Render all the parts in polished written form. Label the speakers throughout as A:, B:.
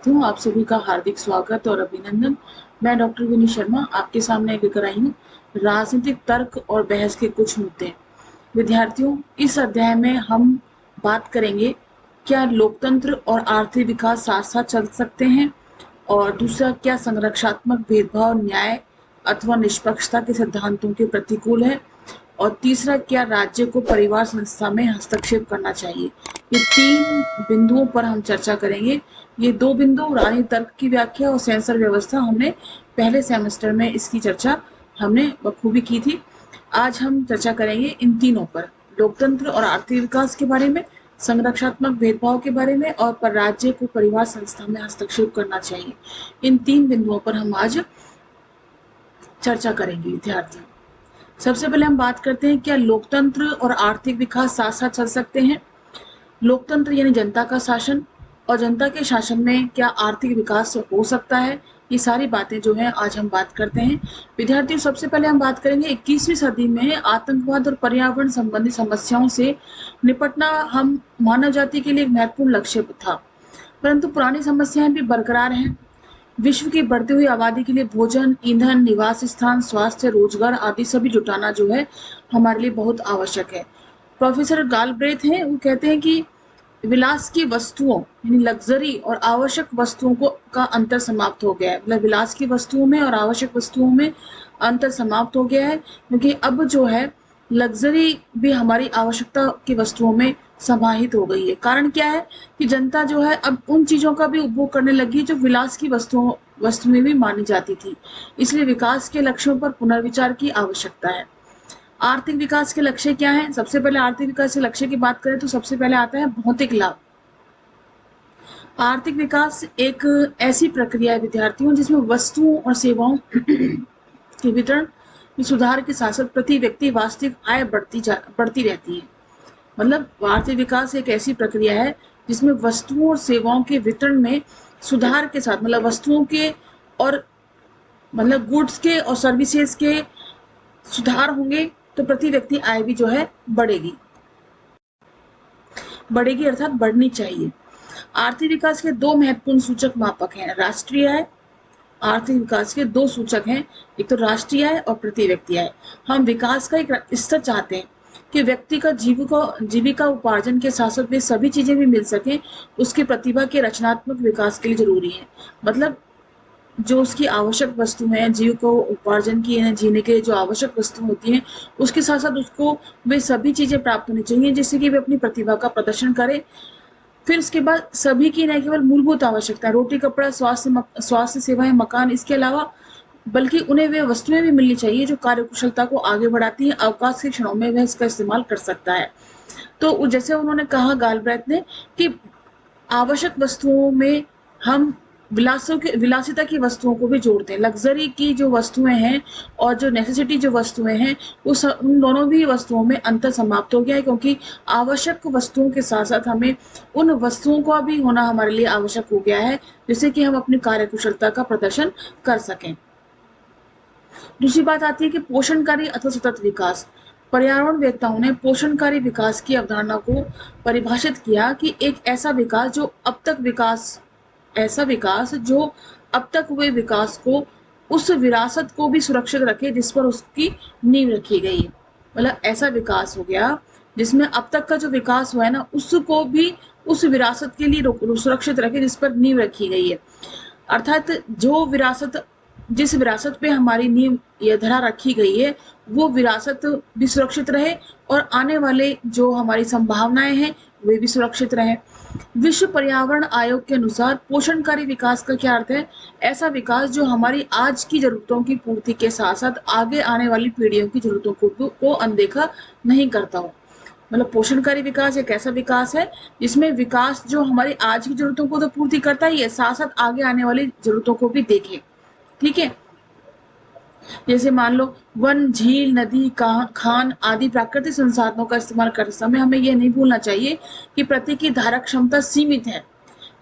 A: विद्यार्थियों, आप सभी का हार्दिक स्वागत और अभिनंदन। मैं डॉक्टर विनी शर्मा आपके सामने लेकर आई हूँ राजनीतिक तर्क और बहस के कुछ मुद्दे। विद्यार्थियों, इस अध्याय में हम बात करेंगे क्या लोकतंत्र और आर्थिक विकास साथ साथ चल सकते हैं, और दूसरा क्या संरक्षात्मक भेदभाव न्याय अथवा निष्पक्षता के सिद्धांतों के प्रतिकूल है, और तीसरा क्या राज्य को परिवार संस्था में हस्तक्षेप करना चाहिए। ये 3 बिंदुओं पर हम चर्चा करेंगे। ये 2 बिंदु राजनीतिक तर्क की व्याख्या और सेंसर व्यवस्था हमने पहले सेमेस्टर में इसकी चर्चा हमने बखूबी की थी। आज हम चर्चा करेंगे इन तीनों पर, लोकतंत्र और आर्थिक विकास के बारे में, संरक्षात्मक भेदभाव के बारे में, और पर राज्य को परिवार संस्था में हस्तक्षेप करना चाहिए। इन 3 बिंदुओं पर हम आज चर्चा करेंगे विद्यार्थियों। सबसे पहले हम बात करते हैं क्या लोकतंत्र और आर्थिक विकास साथ साथ चल सकते हैं। लोकतंत्र यानी जनता का शासन, और जनता के शासन में क्या आर्थिक विकास हो सकता है। ये सारी बातें जो है आज हम बात करते हैं विद्यार्थियों। सबसे पहले हम बात करेंगे 21वीं सदी में आतंकवाद और पर्यावरण संबंधी समस्याओं से निपटना हम मानव जाति के लिए एक महत्वपूर्ण लक्ष्य था, परंतु पुरानी समस्याएं भी बरकरार हैं। विश्व की बढ़ती हुई आबादी के लिए भोजन, ईंधन, निवास स्थान, स्वास्थ्य, रोजगार आदि सभी जुटाना जो है हमारे लिए बहुत आवश्यक है। प्रोफेसर गालब्रेथ हैं, वो कहते हैं कि विलास की वस्तुओं यानी लग्जरी और आवश्यक वस्तुओं को का अंतर समाप्त हो गया है। मतलब विलास की वस्तुओं में और आवश्यक वस्तुओं में अंतर समाप्त हो गया है, क्योंकि अब जो है लग्जरी भी हमारी आवश्यकता की वस्तुओं में समाहित हो गई है। कारण क्या है कि जनता जो है अब उन चीजों का भी उपभोग करने लगी है जो विलास की वस्तुएं भी मानी जाती थी। इसलिए विकास के लक्ष्यों पर पुनर्विचार की आवश्यकता है। आर्थिक विकास के लक्ष्य क्या हैं? सबसे पहले आर्थिक विकास के लक्ष्य की बात करें तो सबसे पहले आता है भौतिक लाभ। आर्थिक विकास एक ऐसी प्रक्रिया है विद्यार्थियों जिसमें वस्तुओं और सेवाओं के वितरण में सुधार के साथ साथ प्रति व्यक्ति वास्तविक आय बढ़ती रहती है। मतलब आर्थिक विकास एक ऐसी प्रक्रिया है जिसमें वस्तुओं और सेवाओं के वितरण में सुधार के साथ, मतलब वस्तुओं के और मतलब गुड्स के और सर्विसेज के सुधार होंगे तो प्रति व्यक्ति आय भी जो है बढ़ेगी बढ़ेगी अर्थात बढ़नी चाहिए। आर्थिक विकास के 2 महत्वपूर्ण सूचक मापक हैं, राष्ट्रीय आय। आर्थिक विकास के 2 सूचक हैं, एक तो राष्ट्रीय आय और प्रति व्यक्ति आय। हम विकास का एक स्तर चाहते हैं कि व्यक्ति का जीविका उपार्जन के साथ साथ में सभी चीजें भी मिल सके, उसकी प्रतिभा के रचनात्मक विकास के लिए जरूरी है। मतलब जो उसकी आवश्यक वस्तु है, जीव को उपार्जन की है, जीने के जो आवश्यक वस्तु होती हैं, उसके साथ साथ उसको वे सभी चीजें प्राप्त होनी चाहिए जिससे कि वे अपनी प्रतिभा का प्रदर्शन करे। फिर उसके बाद सभी की न केवल मूलभूत आवश्यकता, रोटी, कपड़ा, स्वास्थ्य सेवाएं, मकान, इसके अलावा बल्कि उन्हें वे वस्तुएं भी मिलनी चाहिए जो कार्यकुशलता को आगे बढ़ाती हैं। अवकाश के क्षणों में वह इसका इस्तेमाल कर सकता है। तो जैसे उन्होंने कहा गालब्रेथ ने कि आवश्यक वस्तुओं में हम विलासिता की वस्तुओं को भी जोड़ते हैं। लग्जरी की जो वस्तुएं हैं और जो नेसेसिटी जो वस्तुएं हैं, उन दोनों भी वस्तुओं में अंतर समाप्त हो गया है, क्योंकि आवश्यक वस्तुओं के साथ साथ हमें उन वस्तुओं का भी होना हमारे लिए आवश्यक हो गया है जिससे कि हम अपनी कार्यकुशलता का प्रदर्शन कर सकें। दूसरी बात आती है कि पोषणकारी अथवा सतत विकास। पर्यावरणवेत्ताओं ने पोषणकारी विकास की अवधारणा को परिभाषित किया कि एक ऐसा विकास जो अब तक हुए विकास को, उस विरासत को भी सुरक्षित रखे जिस पर उसकी नींव रखी गई है। मतलब ऐसा विकास हो गया जिसमें अब तक का जो विकास हुआ है ना, उसको भी उस विरासत के लिए सुरक्षित रखे जिस पर नींव रखी गई है। अर्थात जिस विरासत पे हमारी नींव या धरा रखी गई है, वो विरासत भी सुरक्षित रहे और आने वाले जो हमारी संभावनाएं हैं वे भी सुरक्षित रहे। विश्व पर्यावरण आयोग के अनुसार पोषणकारी विकास का क्या अर्थ है? ऐसा विकास जो हमारी आज की जरूरतों की पूर्ति के साथ साथ आगे आने वाली पीढ़ियों की जरूरतों को अनदेखा नहीं करता हो। मतलब पोषणकारी विकास एक ऐसा विकास है जिसमें विकास जो हमारी आज की जरूरतों को तो पूर्ति करता ही है, साथ साथ आगे आने वाली जरूरतों को भी देखे। ठीक है, जैसे मान लो वन, झील, नदी, खान आदि प्राकृतिक संसाधनों का इस्तेमाल करते समय हमें यह नहीं भूलना चाहिए कि प्रति की धारक क्षमता सीमित है।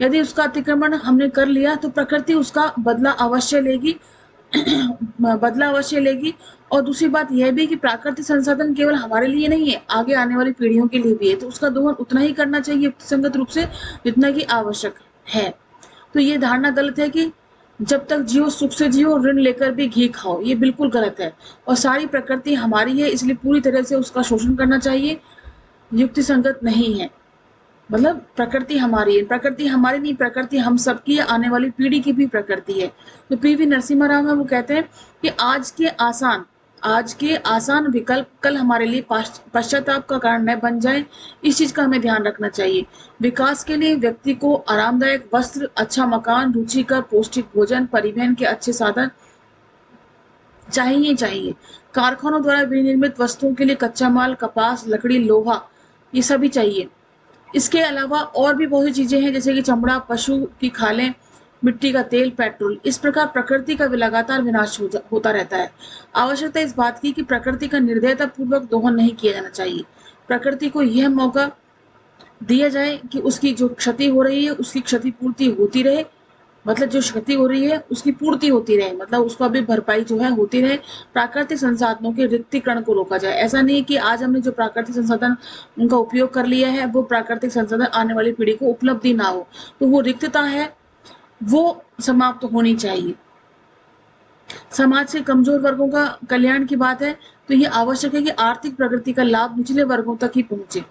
A: यदि उसका अतिक्रमण हमने कर लिया तो प्रकृति उसका बदला अवश्य लेगी। और दूसरी बात यह भी कि प्राकृतिक संसाधन केवल हमारे लिए नहीं है, आगे आने वाली पीढ़ियों के लिए भी है, तो उसका दोहन उतना ही करना चाहिए युक्तिसंगत रूप से जितना कि आवश्यक है। तो ये धारणा गलत है कि जब तक जियो सुख से जियो, ऋण लेकर भी घी खाओ, ये बिल्कुल गलत है। और सारी प्रकृति हमारी है, इसलिए पूरी तरह से उसका शोषण करना चाहिए, युक्ति संगत नहीं है। मतलब प्रकृति हमारी है, प्रकृति हमारी नहीं, प्रकृति हम सबकी है, आने वाली पीढ़ी की भी प्रकृति है। तो पीवी नरसिम्हा राव है, वो कहते हैं कि आज के आसान विकल्प कल हमारे लिए पश्चाताप का कारण न बन जाए, इस चीज का हमें ध्यान रखना चाहिए। विकास के लिए व्यक्ति को आरामदायक वस्त्र, अच्छा मकान, रुचिकर पौष्टिक भोजन, परिवहन के अच्छे साधन चाहिए। कारखानों द्वारा विनिर्मित वस्तुओं के लिए कच्चा माल, कपास, लकड़ी, लोहा, ये सभी चाहिए। इसके अलावा और भी बहुत सी चीजें हैं, जैसे कि चमड़ा, पशु की खालें, मिट्टी का तेल, पेट्रोल। इस प्रकार प्रकृति का लगातार विनाश होता रहता है। आवश्यकता इस बात की कि प्रकृति का निर्दयता पूर्वक दोहन नहीं किया जाना चाहिए। प्रकृति को यह मौका दिया जाए कि उसकी जो क्षति हो रही है उसकी क्षतिपूर्ति होती रहे, मतलब जो क्षति हो रही है उसकी पूर्ति होती रहे, मतलब उसका भी भरपाई जो है होती रहे। प्राकृतिक संसाधनों के रिक्तीकरण को रोका जाए। ऐसा नहीं कि आज हमने जो प्राकृतिक संसाधन उनका उपयोग कर लिया है, वो प्राकृतिक संसाधन आने वाली पीढ़ी को उपलब्धि ना हो, तो वो रिक्तता है वो समाप्त होनी चाहिए। समाज से कमजोर वर्गों का कल्याण की बात है, तो ये आवश्यक है कि आर्थिक प्रगति का लाभ निचले वर्गों तक ही पहुंचे,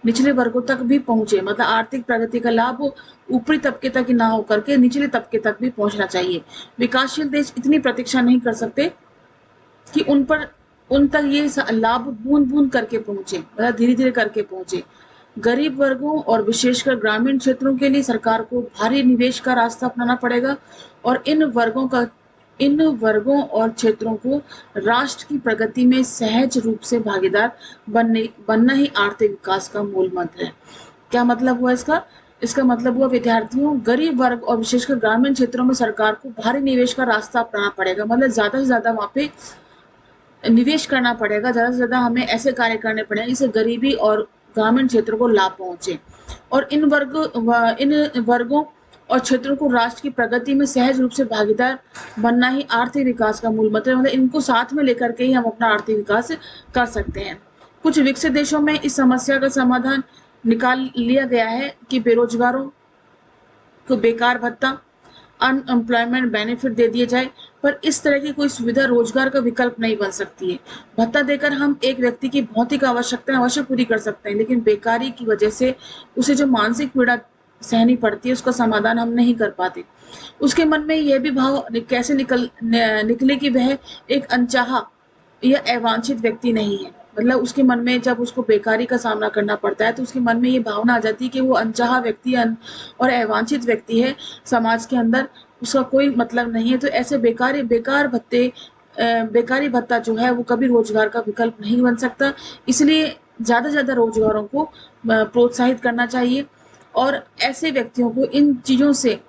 A: निचले वर्गों तक भी पहुंचे, मतलब आर्थिक प्रगति का लाभ ऊपरी तबके तक ही ना होकर के निचले तबके तक भी पहुंचना चाहिए। विकासशील देश इतनी प्रतीक्षा नहीं कर सकते कि उन तक ये लाभ बूंद बूंद करके पहुंचे, मतलब धीरे धीरे करके पहुंचे। गरीब वर्गों और विशेषकर ग्रामीण क्षेत्रों के लिए सरकार को भारी निवेश का रास्ता अपनाना पड़ेगा, और इन वर्गों और क्षेत्रों को राष्ट्र की प्रगति में सहज रूप से भागीदार बनना ही आर्थिक विकास का मूल मंत्र है। क्या मतलब हुआ इसका? इसका मतलब हुआ विद्यार्थियों, गरीब वर्ग और विशेषकर ग्रामीण क्षेत्रों में सरकार को भारी निवेश का रास्ता अपनाना पड़ेगा, मतलब ज्यादा से ज्यादा वहां पे निवेश करना पड़ेगा, ज्यादा से ज्यादा हमें ऐसे कार्य करने पड़ेंगे जिससे गरीबी और ग्रामीण क्षेत्रों को लाभ पहुंचे। और इन वर्गों और क्षेत्रों को राष्ट्र की प्रगति में सहज रूप से भागीदार बनना ही आर्थिक विकास का मूल मंत्र है, मतलब इनको साथ में लेकर के ही हम अपना आर्थिक विकास कर सकते हैं। कुछ विकसित देशों में इस समस्या का समाधान निकाल लिया गया है कि बेरोजगारों को बेकार भत्ता, अनएम्प्लॉयमेंट बेनिफिट दे दिए जाए, पर इस तरह की कोई सुविधा रोजगार का विकल्प नहीं बन सकती है। भत्ता देकर हम एक व्यक्ति की भौतिक आवश्यकताएं अवश्य पूरी कर सकते हैं, लेकिन बेकारी की वजह से उसे जो मानसिक पीड़ा सहनी पड़ती है उसका समाधान हम नहीं कर पाते। उसके मन में यह भी भाव कैसे निकले कि वह एक अनचाहा या अवांछित व्यक्ति नहीं है, मतलब उसके मन में जब उसको बेकारी का सामना करना पड़ता है तो उसके मन में ये भावना आ जाती है कि वो अनचाहा व्यक्ति और अवांछित व्यक्ति है, समाज के अंदर उसका कोई मतलब नहीं है। तो ऐसे बेकारी भत्ता जो है वो कभी रोजगार का विकल्प नहीं बन सकता। इसलिए ज्यादा से ज्यादा रोजगारों को प्रोत्साहित करना चाहिए, और ऐसे व्यक्तियों को इन चीजों से,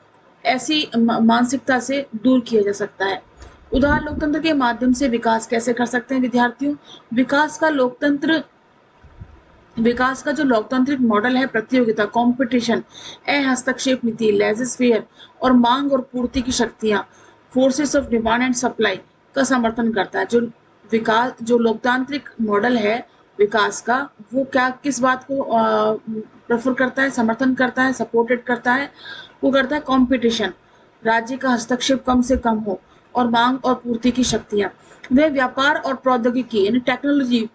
A: ऐसी मानसिकता से दूर किया जा सकता है। उदार लोकतंत्र के माध्यम से विकास कैसे कर सकते हैं विद्यार्थियों? विकास का जो लोकतांत्रिक मॉडल है, प्रतियोगिता, कंपटीशन, हस्तक्षेप नीति, लेजिस्फेयर और मांग और पूर्ति की शक्तियां, forces of demand and supply का समर्थन करता है। जो लोकतांत्रिक मॉडल है विकास का, वो किस बात को प्रेफर करता है, समर्थन करता है, सपोर्टेड करता है? वो करता है कंपटीशन, राज्य का हस्तक्षेप कम से कम हो, और मांग और पूर्ति की शक्तियां। वे व्यापार और प्रौद्योगिकी यानी टेक्नोलॉजी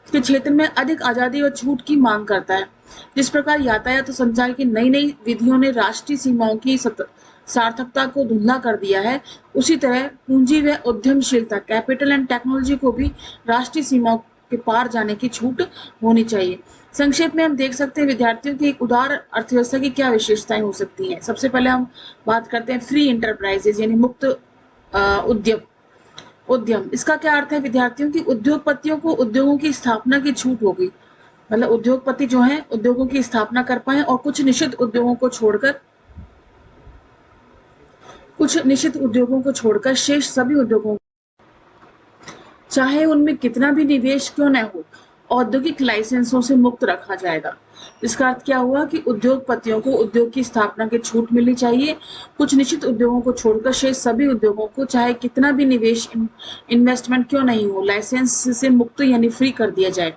A: के क्षेत्र में अधिक आजादी और छूट की मांग करता है। जिस प्रकार यातायात तो संचार की नई नई विधियों ने राष्ट्रीय सीमाओं की सार्थकता को धुंधला कर दिया है, उसी तरह पूंजी व उद्यमशीलता, कैपिटल एंड टेक्नोलॉजी को भी राष्ट्रीय सीमाओं के पार जाने की छूट होनी चाहिए। संक्षेप में हम देख सकते हैं विद्यार्थियों की एक उदार अर्थव्यवस्था की क्या विशेषताएं हो सकती हैं। सबसे पहले हम बात करते हैं फ्री इंटरप्राइजेज यानी मुक्त उद्यम। इसका क्या अर्थ है विद्यार्थियों की? उद्योगपतियों को उद्योगों की स्थापना की छूट होगी, मतलब उद्योगपति जो हैं उद्योगों की स्थापना कर पाए, और कुछ निश्चित उद्योगों को छोड़कर शेष सभी उद्योगों, चाहे उनमें कितना भी निवेश क्यों न हो, औद्योगिक लाइसेंसों से मुक्त रखा जाएगा। इसका अर्थ क्या हुआ कि उद्योगपतियों को उद्योग की स्थापना की छूट मिलनी चाहिए, कुछ निश्चित उद्योगों को छोड़कर शेष सभी उद्योगों को चाहे कितना भी निवेश इन्वेस्टमेंट क्यों नहीं हो, लाइसेंस से मुक्त यानी फ्री कर दिया जाए,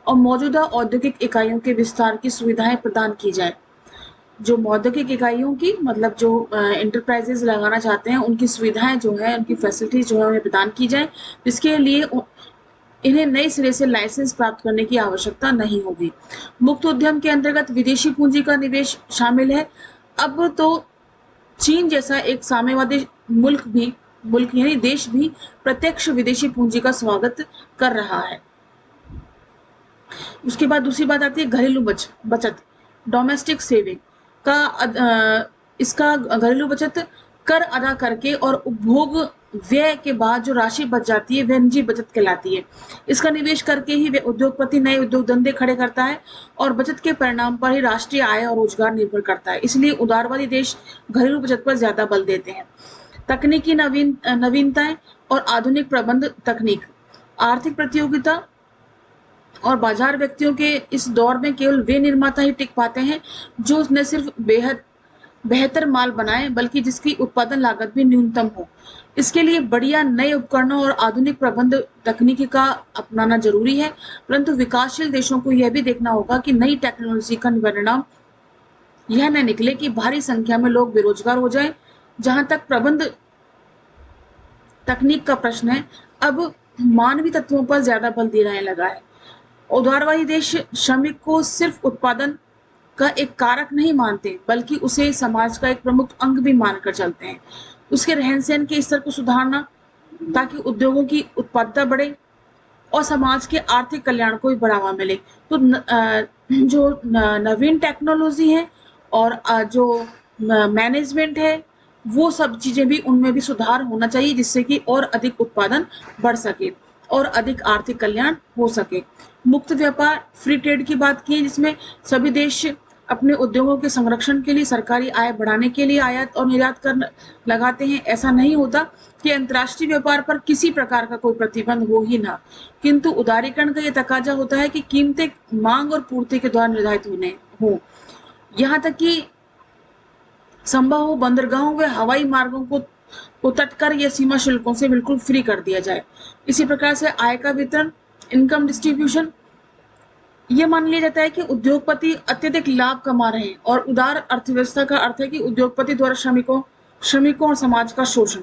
A: और मौजूदा औद्योगिक इकाइयों के विस्तार की सुविधाएं प्रदान की जाए। जो मौद्रिक इकाइयों की मतलब जो एंटरप्राइजेज लगाना चाहते हैं उनकी सुविधाएं जो है, उनकी फैसिलिटीज जो है उन्हें प्रदान की जाए, जिसके लिए इन्हें नए सिरे से लाइसेंस प्राप्त करने की आवश्यकता नहीं होगी। मुक्त उद्यम के अंतर्गत विदेशी पूंजी का निवेश शामिल है। अब तो चीन जैसा एक साम्यवादी मुल्क यानी देश भी प्रत्यक्ष विदेशी पूंजी का स्वागत कर रहा है। उसके बाद दूसरी बात आती है घरेलू बचत, डोमेस्टिक सेविंग का इसका घरेलू बचत कर अदा करके और उपभोग व्यय के बाद जो राशि बच जाती है वह निजी बचत कहलाती है। इसका निवेश करके ही वह उद्योगपति नए उद्योग धंधे खड़े करता है और बचत के परिणाम पर ही राष्ट्रीय आय और रोजगार निर्भर करता है। इसलिए उदारवादी देश घरेलू बचत पर ज्यादा बल देते हैं। तकनीकी नवीनताएं और आधुनिक प्रबंध तकनीक, आर्थिक प्रतियोगिता और बाजार व्यक्तियों के इस दौर में केवल वे निर्माता ही टिक पाते हैं जो न सिर्फ बेहद बेहतर माल बनाए बल्कि जिसकी उत्पादन लागत भी न्यूनतम हो। इसके लिए बढ़िया नए उपकरणों और आधुनिक प्रबंध तकनीकी का अपनाना जरूरी है, परंतु विकासशील देशों को यह भी देखना होगा कि नई टेक्नोलॉजी का परिणाम यह न निकले कि भारी संख्या में लोग बेरोजगार हो जाएं। जहां तक प्रबंध तकनीक का प्रश्न है, अब मानवीय तत्वों पर ज्यादा बल दिया जाने लगा है। उदारवादी देश श्रमिक को सिर्फ उत्पादन का एक कारक नहीं मानते बल्कि उसे समाज का एक प्रमुख अंग भी मानकर चलते हैं। उसके रहन सहन के स्तर को सुधारना ताकि उद्योगों की उत्पादकता बढ़े और समाज के आर्थिक कल्याण को भी बढ़ावा मिले। तो जो नवीन टेक्नोलॉजी है और जो मैनेजमेंट है वो सब चीजें भी उनमें भी सुधार होना चाहिए जिससे कि और अधिक उत्पादन बढ़ सके और अधिक आर्थिक कल्याण हो सके। मुक्त व्यापार फ्री ट्रेड की बात की जिसमें सभी देश अपने उद्योगों के संरक्षण के लिए सरकारी आय बढ़ाने के लिए आयात और निर्यात कर लगाते हैं। ऐसा नहीं होता कि अंतर्राष्ट्रीय व्यापार पर किसी प्रकार का कोई प्रतिबंध हो ही ना, किंतु उदारीकरण का ये तकाजा होता है कि कीमतें मांग और पूर्ति के द्वारा निर्धारित होने हो। यहाँ तक कि संभव हो बंदरगाहों व हवाई मार्गों को तट कर या सीमा शुल्कों से बिल्कुल फ्री कर दिया जाए। इसी प्रकार से आय का वितरण, इनकम डिस्ट्रीब्यूशन, ये मान लिया जाता है कि उद्योगपति अत्यधिक लाभ कमा रहे हैं और उदार अर्थव्यवस्था का अर्थ है कि उद्योगपति द्वारा श्रमिकों और समाज का शोषण।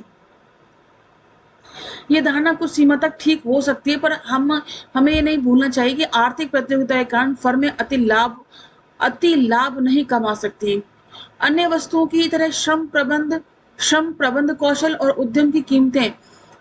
A: ये धारणा कुछ सीमा तक ठीक हो सकती है पर हमें ये नहीं भूलना चाहिए कि आर्थिक प्रतियोगिता के कारण फर्में अति लाभ नहीं कमा सकती। अन्य वस्तुओं की तरह श्रम प्रबंध कौशल और उद्यम की कीमतें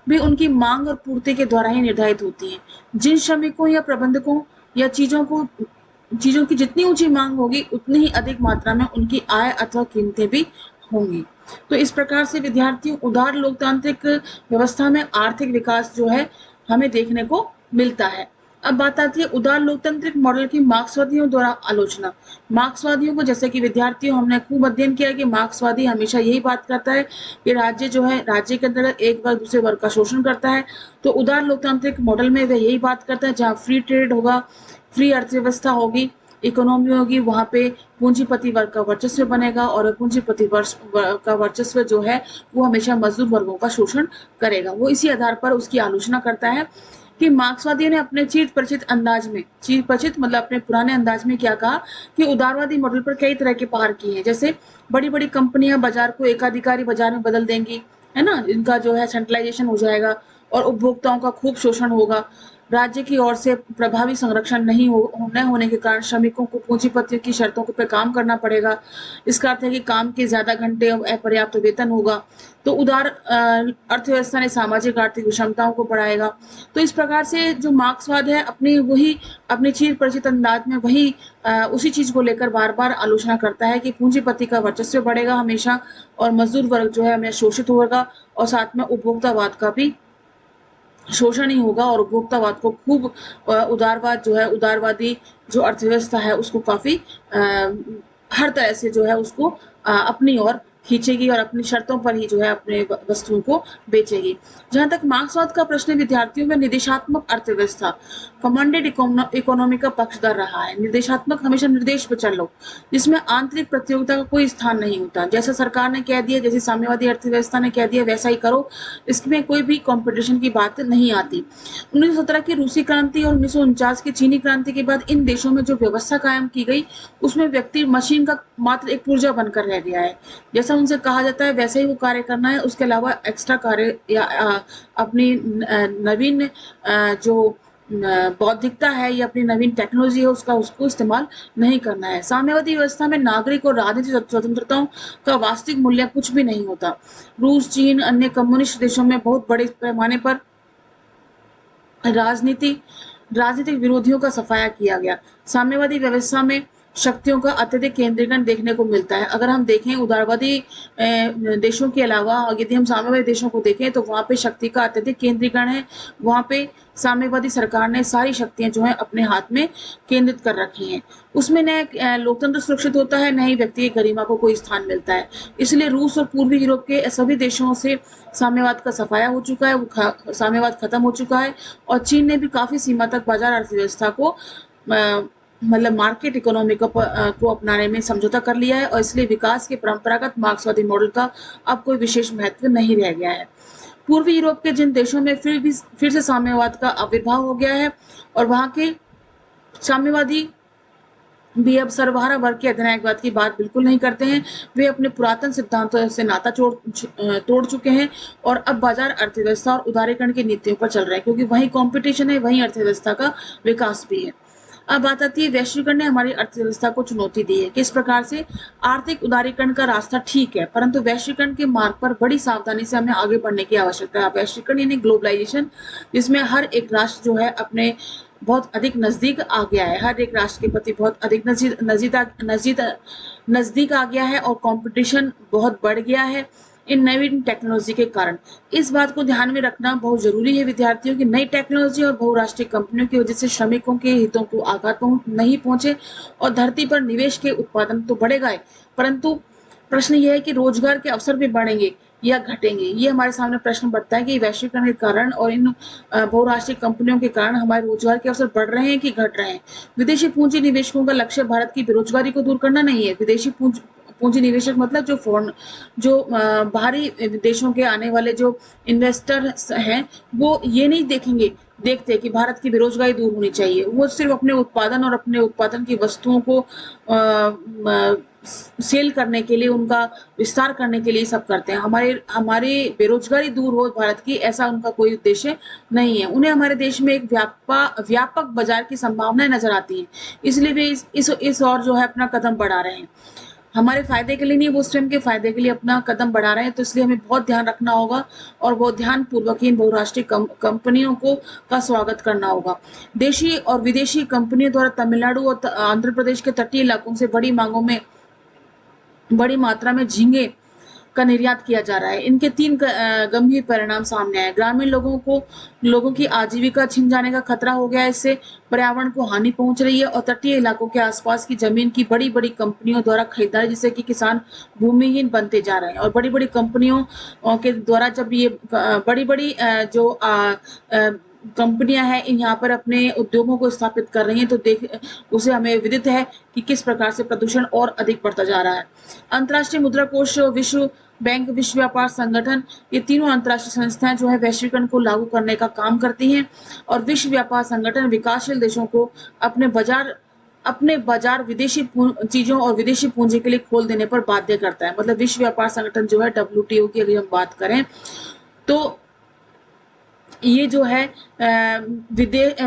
A: भी उनकी मांग और पूर्ति के द्वारा ही निर्धारित होती हैं। जिन श्रमिकों या प्रबंधकों या चीजों की जितनी ऊंची मांग होगी उतनी ही अधिक मात्रा में उनकी आय अथवा कीमतें भी होंगी। तो इस प्रकार से विद्यार्थियों उदार लोकतांत्रिक व्यवस्था में आर्थिक विकास जो है हमें देखने को मिलता है। अब बात आती है उदार लोकतांत्रिक मॉडल की मार्क्सवादियों द्वारा आलोचना। मार्क्सवादियों को जैसे कि विद्यार्थियों हमने खूब अध्ययन किया कि मार्क्सवादी हमेशा यही बात करता है कि राज्य जो है राज्य के अंतर्गत एक वर्ग दूसरे वर्ग का शोषण करता है। तो उदार लोकतांत्रिक मॉडल में वह यही बात करता है जहाँ फ्री ट्रेड होगा, फ्री अर्थव्यवस्था होगी, इकोनॉमी होगी, वहां पे पूंजीपति वर्ग का वर्चस्व बनेगा और पूंजीपति वर्ग का वर्चस्व जो है वो हमेशा मजदूर वर्गों का शोषण करेगा। वो इसी आधार पर उसकी आलोचना करता है कि मार्क्सवादियों ने अपने चिर परिचित मतलब अपने पुराने अंदाज में क्या कहा कि उदारवादी मॉडल पर कई तरह के प्रहार किए हैं। जैसे बड़ी बड़ी कंपनियां बाजार को एकाधिकारी बाजार में बदल देंगी, है ना, इनका जो है सेंट्रलाइजेशन हो जाएगा और उपभोक्ताओं का खूब शोषण होगा। राज्य की ओर से प्रभावी संरक्षण न होने के कारण श्रमिकों को पूंजीपतियों की शर्तों पर काम करना पड़ेगा। इसका अर्थ है कि काम के ज्यादा घंटे और अपर्याप्त वेतन होगा। तो उदार अर्थव्यवस्था ने सामाजिक आर्थिक विषमताओं को बढ़ाएगा। तो इस प्रकार से जो मार्क्सवाद है अपनी चिर परिचित अंदाज में वही उसी चीज को लेकर बार बार आलोचना करता है कि पूंजीपति का वर्चस्व बढ़ेगा हमेशा और मजदूर वर्ग जो है हमें शोषित होगा और साथ में उपभोक्तावाद का भी शोषण ही होगा और उपभोक्तावाद को खूब उदारवाद जो है उदारवादी जो अर्थव्यवस्था है उसको काफी हर तरह से जो है उसको अपनी ओर खींचेगी और अपनी शर्तों पर ही जो है अपने वस्तुओं को बेचेगी। जहां तक मार्क्सवाद का प्रश्न है, विद्यार्थियों में निर्देशात्मक अर्थव्यवस्था कमांडेड इकोनॉमी का पक्षधर रहा है। निर्देशात्मक हमेशा निर्देश पे चलो, जिसमें आंतरिक प्रतियोगिता का कोई स्थान नहीं होता। जैसा सरकार ने कह दिया, जैसे साम्यवादी अर्थव्यवस्था ने कह दिया, वैसा ही करो, इसमें कोई भी कंपटीशन की बात नहीं आती। 1917 की रूसी क्रांति और 1949 की चीनी क्रांति के बाद इन देशों में जो व्यवस्था कायम की गई, उसमें व्यक्ति मशीन का मात्र एक पुर्जा बनकर रह गया है। जैसा उनसे कहा जाता है वैसे ही वो कार्य करना है, उसके अलावा एक्स्ट्रा कार्य या अपनी नवीन जो बौद्धिकता है या अपनी नवीन टेक्नोलॉजी है उसको इस्तेमाल नहीं करना है। साम्यवादी व्यवस्था में नागरिक और राजनीतिक स्वतंत्रताओं का वास्तविक मूल्य कुछ भी नहीं होता। रूस, चीन, अन्य कम्युनिस्ट देशों में बहुत बड़े पैमाने पर राजनीति राजनीतिक विरोधियों का सफाया किया गया। साम्यवादी व्यवस्था में शक्तियों का अत्यधिक केंद्रीकरण देखने को मिलता है। अगर हम देखें उदारवादी देशों के अलावा यदि हम साम्यवादी देशों को देखें तो वहाँ पे शक्ति का अत्यधिक केंद्रीकरण है। वहाँ पे साम्यवादी सरकार ने सारी शक्तियां जो है अपने हाथ में केंद्रित कर रखी हैं। उसमें न लोकतंत्र सुरक्षित होता है, न ही व्यक्ति की गरिमा को कोई स्थान मिलता है। इसलिए रूस और पूर्वी यूरोप के सभी देशों से साम्यवाद का सफाया हो चुका है, वो साम्यवाद खत्म हो चुका है और चीन ने भी काफी सीमा तक बाजार अर्थव्यवस्था को मतलब मार्केट इकोनॉमी को अपनाने में समझौता कर लिया है और इसलिए विकास के परंपरागत मार्क्सवादी मॉडल का अब कोई विशेष महत्व नहीं रह गया है। पूर्वी यूरोप के जिन देशों में फिर से साम्यवाद का आविर्भाव हो गया है और वहाँ के साम्यवादी भी अब सर्वहारा वर्ग के अधिनायकवाद की बात बिल्कुल नहीं करते हैं। वे अपने पुरातन सिद्धांतों से नाता तोड़ चुके हैं और अब बाजार अर्थव्यवस्था और उदारीकरण की नीतियों पर चल रहे हैं, क्योंकि वही कंपटीशन है, वही अर्थव्यवस्था का विकास भी है। अब बात आती है वैश्वीकरण ने हमारी अर्थव्यवस्था को चुनौती दी है। किस प्रकार से? आर्थिक उदारीकरण का रास्ता ठीक है, परंतु वैश्वीकरण के मार्ग पर बड़ी सावधानी से हमें आगे बढ़ने की आवश्यकता है। वैश्वीकरण यानी ग्लोबलाइजेशन, जिसमें हर एक राष्ट्र जो है अपने बहुत अधिक नजदीक आ गया है, हर एक राष्ट्र के प्रति बहुत अधिक नजदीक आ गया है और कंपटीशन बहुत बढ़ गया है इन नवीन टेक्नोलॉजी के कारण। इस बात को ध्यान में रखना बहुत जरूरी है विद्यार्थियों की। नई टेक्नोलॉजी और बहुराष्ट्रीय कंपनियों की वजह से श्रमिकों के हितों को आघात नहीं पहुंचे और धरती पर निवेश के उत्पादन तो बढ़ेगा, परंतु प्रश्न यह है कि रोजगार के अवसर भी बढ़ेंगे या घटेंगे। ये हमारे सामने प्रश्न बढ़ता है कि वैश्वीकरण के कारण और इन बहुराष्ट्रीय कंपनियों के कारण हमारे रोजगार के अवसर बढ़ रहे हैं कि घट रहे हैं। विदेशी पूंजी निवेशकों का लक्ष्य भारत की बेरोजगारी को दूर करना नहीं है। विदेशी पूंजी निवेशक मतलब जो बाहरी देशों के आने वाले जो इन्वेस्टर हैं, वो ये नहीं देखते कि भारत की बेरोजगारी दूर होनी चाहिए। वो सिर्फ अपने उत्पादन और अपने उत्पादन की वस्तुओं को सेल करने के लिए, उनका विस्तार करने के लिए सब करते हैं। हमारी बेरोजगारी दूर हो भारत की, ऐसा उनका कोई उद्देश्य नहीं है। उन्हें हमारे देश में एक व्यापक बाजार की संभावनाएं नजर आती हैं, इसलिए वे इस और जो है अपना कदम बढ़ा रहे हैं। हमारे फायदे के लिए नहीं, वो स्वयं के फायदे के लिए अपना कदम बढ़ा रहे हैं। तो इसलिए हमें बहुत ध्यान रखना होगा और बहुत ध्यान पूर्वक इन बहुराष्ट्रीय कंपनियों का स्वागत करना होगा। देशी और विदेशी कंपनियों द्वारा तमिलनाडु और आंध्र प्रदेश के तटीय इलाकों से बड़ी मात्रा में झींगे का निर्यात किया जा रहा है। इनके 3 गंभीर परिणाम सामने आए। ग्रामीण लोगों की आजीविका छिन जाने का खतरा हो गया है, इससे पर्यावरण को हानि पहुंच रही है और तटीय इलाकों के आसपास की जमीन की बड़ी-बड़ी कंपनियों द्वारा खरीदारी, जिससे कि किसान भूमिहीन बनते जा रहे हैं। और बड़ी-बड़ी कंपनियों के द्वारा जब ये बड़ी-बड़ी जो कंपनियां हैं यहाँ पर अपने उद्योगों को स्थापित कर रही हैं, तो उसे हमें विदित है कि किस प्रकार से प्रदूषण और अधिक बढ़ता जा रहा है। अंतर्राष्ट्रीय मुद्रा कोष, विश्व बैंक, विश्व व्यापार संगठन, ये तीनों अंतर्राष्ट्रीय संस्थाएं जो है वैश्वीकरण को लागू करने का काम करती हैं और विश्व व्यापार संगठन विकासशील देशों को अपने बाजार विदेशी चीजों और विदेशी पूंजी के लिए खोल देने पर बाध्य करता है। मतलब विश्व व्यापार संगठन जो है WTO की अगर हम बात करें तो ये जो है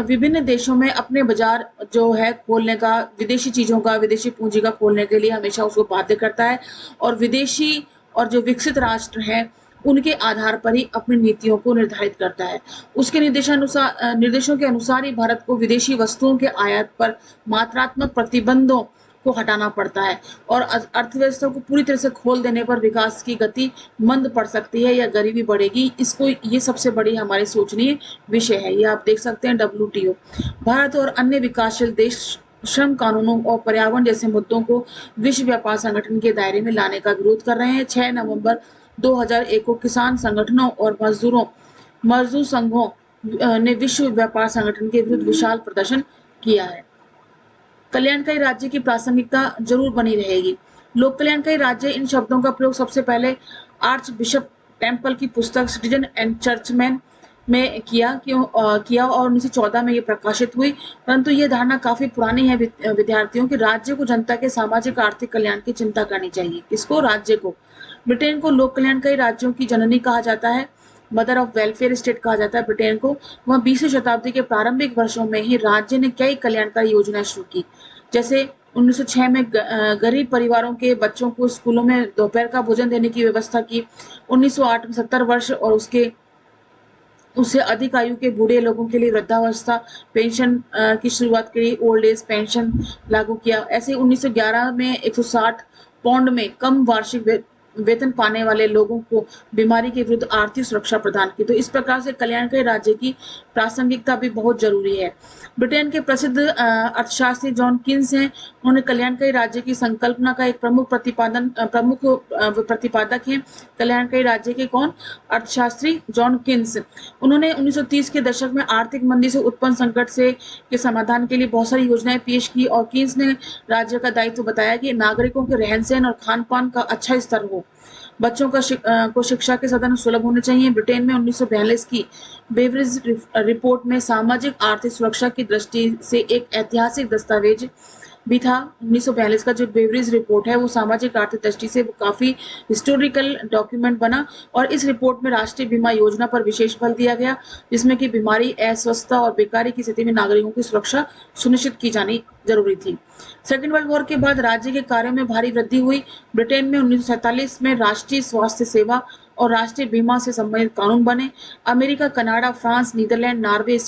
A: विभिन्न देशों में अपने बाजार जो है खोलने का, विदेशी चीजों का, विदेशी पूंजी का खोलने के लिए हमेशा उसको बाध्य करता है और विदेशी और जो विकसित राष्ट्र हैं उनके आधार पर ही अपनी नीतियों को निर्धारित करता है। उसके निर्देशों के अनुसार ही भारत को विदेशी वस्तुओं के आयात पर मात्रात्मक प्रतिबंधों को हटाना पड़ता है और अर्थव्यवस्था को पूरी तरह से खोल देने पर विकास की गति मंद पड़ सकती है या गरीबी बढ़ेगी। ये सबसे बड़ी हमारी सोचनीय विषय है। ये आप देख सकते हैं WTO। भारत और अन्य विकासशील देश श्रम कानूनों और पर्यावरण जैसे मुद्दों को विश्व व्यापार संगठन के दायरे में लाने का विरोध कर रहे हैं। 6 नवंबर 2001 को किसान संगठनों और मजदूर संघों ने विश्व व्यापार संगठन के विरुद्ध विशाल प्रदर्शन किया है। कल्याणकारी राज्य की प्रासंगिकता जरूर बनी रहेगी। लोक कल्याणकारी राज्य इन शब्दों का प्रयोग सबसे पहले आर्च बिशप टेम्पल की पुस्तक सिटीजन एंड चर्चमैन में किया और 1914 में ये प्रकाशित हुई। परंतु ये धारणा काफी पुरानी है विद्यार्थियों कि राज्य को जनता के सामाजिक आर्थिक कल्याण की चिंता करनी चाहिए। किसको? राज्य को। ब्रिटेन को लोक कल्याणकारी राज्यों की जननी कहा जाता है, मदर ऑफ वेलफेयर स्टेट कहा जाता है ब्रिटेन को। वह 20वीं शताब्दी के प्रारंभिक वर्षों में ही राज्य ने कई कल्याणकारी योजनाएं शुरू की। जैसे 1906 में गरीब परिवारों के बच्चों को स्कूलों में दोपहर का भोजन देने की व्यवस्था की। 1908 में 70 वर्ष और उससे अधिक आयु के बूढ़े लोगों के लिए वृद्धावस्था पेंशन की शुरुआत करी, ओल्ड एज पेंशन लागू किया। ऐसे 1911 में 160 पाउंड में कम वार्षिक वेतन पाने वाले लोगों को बीमारी के विरुद्ध आर्थिक सुरक्षा प्रदान की। तो इस प्रकार से कल्याणकारी राज्य की प्रासंगिकता भी बहुत जरूरी है। ब्रिटेन के प्रसिद्ध अर्थशास्त्री जॉन किन्स हैं। उन्होंने कल्याणकारी राज्य की संकल्पना का एक प्रमुख प्रतिपादक हैं। कल्याणकारी राज्य के कौन? अर्थशास्त्री जॉन किन्स। उन्होंने 1930 के दशक में आर्थिक मंदी से उत्पन्न संकट के समाधान के लिए बहुत सारी योजनाएं पेश की और कीन्स ने राज्य का दायित्व बताया कि नागरिकों के रहन सहन और खान पान का अच्छा स्तर हो। बच्चों को शिक्षा के साधन सुलभ होने चाहिए। ब्रिटेन में 1942 की बेवरेज रिपोर्ट में सामाजिक आर्थिक सुरक्षा की दृष्टि से एक ऐतिहासिक दस्तावेज भी था। 1942 का जो बेवरेज रिपोर्ट है वो सामाजिक आर्थिक दृष्टि से काफी हिस्टोरिकल डॉक्यूमेंट बना और इस रिपोर्ट में राष्ट्रीय बीमा योजना पर विशेष बल दिया गया, जिसमें कि बीमारी, अस्वस्थता और बेकारी की स्थिति में नागरिकों की सुरक्षा सुनिश्चित की जानी जरूरी थी। सेकेंड वर्ल्ड वॉर के बाद राज्य के कार्यों में भारी वृद्धि हुई। ब्रिटेन में 1947 में राष्ट्रीय स्वास्थ्य सेवा और राष्ट्रीय बीमा से संबंधित कानून बने। America, Canada, France, Netherlands, Norway,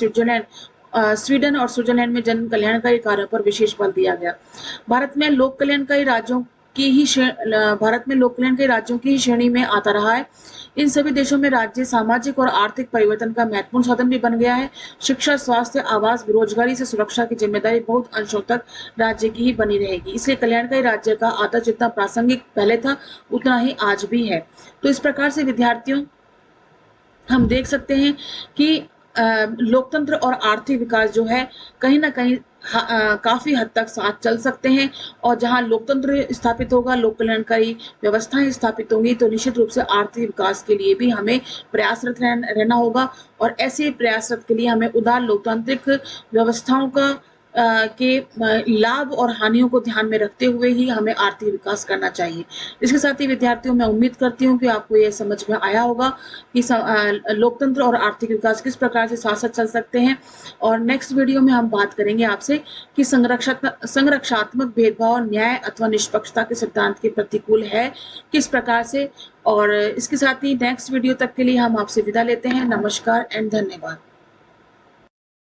A: Sweden और स्विट्जरलैंड में जन कल्याणकारी कार्यों पर विशेष बल दिया गया। भारत में लोक कल्याणकारी राज्यों की ही श्रेणी में आता रहा है। इन सभी देशों में राज्य सामाजिक और आर्थिक परिवर्तन का महत्वपूर्ण साधन भी बन गया है। शिक्षा, स्वास्थ्य, आवास, बेरोजगारी से सुरक्षा की जिम्मेदारी बहुत अंशों तक राज्य की ही बनी रहेगी। इसलिए कल्याणकारी राज्य का आदर जितना प्रासंगिक पहले था उतना ही आज भी है। तो इस प्रकार से विद्यार्थियों हम देख सकते हैं कि लोकतंत्र और आर्थिक विकास जो है कहीं ना कहीं काफी हद तक साथ चल सकते हैं और जहां लोकतंत्र स्थापित होगा, लोक कल्याणकारी व्यवस्थाएं स्थापित होंगी, तो निश्चित रूप से आर्थिक विकास के लिए भी हमें प्रयासरत रहना होगा और ऐसे प्रयासरत के लिए हमें उदार लोकतांत्रिक व्यवस्थाओं के लाभ और हानियों को ध्यान में रखते हुए ही हमें आर्थिक विकास करना चाहिए। इसके साथ ही विद्यार्थियों, मैं उम्मीद करती हूँ कि आपको यह समझ में आया होगा कि लोकतंत्र और आर्थिक विकास किस प्रकार से साथ साथ चल सकते हैं। और नेक्स्ट वीडियो में हम बात करेंगे आपसे कि संरक्षात्मक भेदभाव न्याय अथवा निष्पक्षता के सिद्धांत के प्रतिकूल है किस प्रकार से। और इसके साथ ही नेक्स्ट वीडियो तक के लिए हम आपसे विदा लेते हैं। नमस्कार एंड धन्यवाद।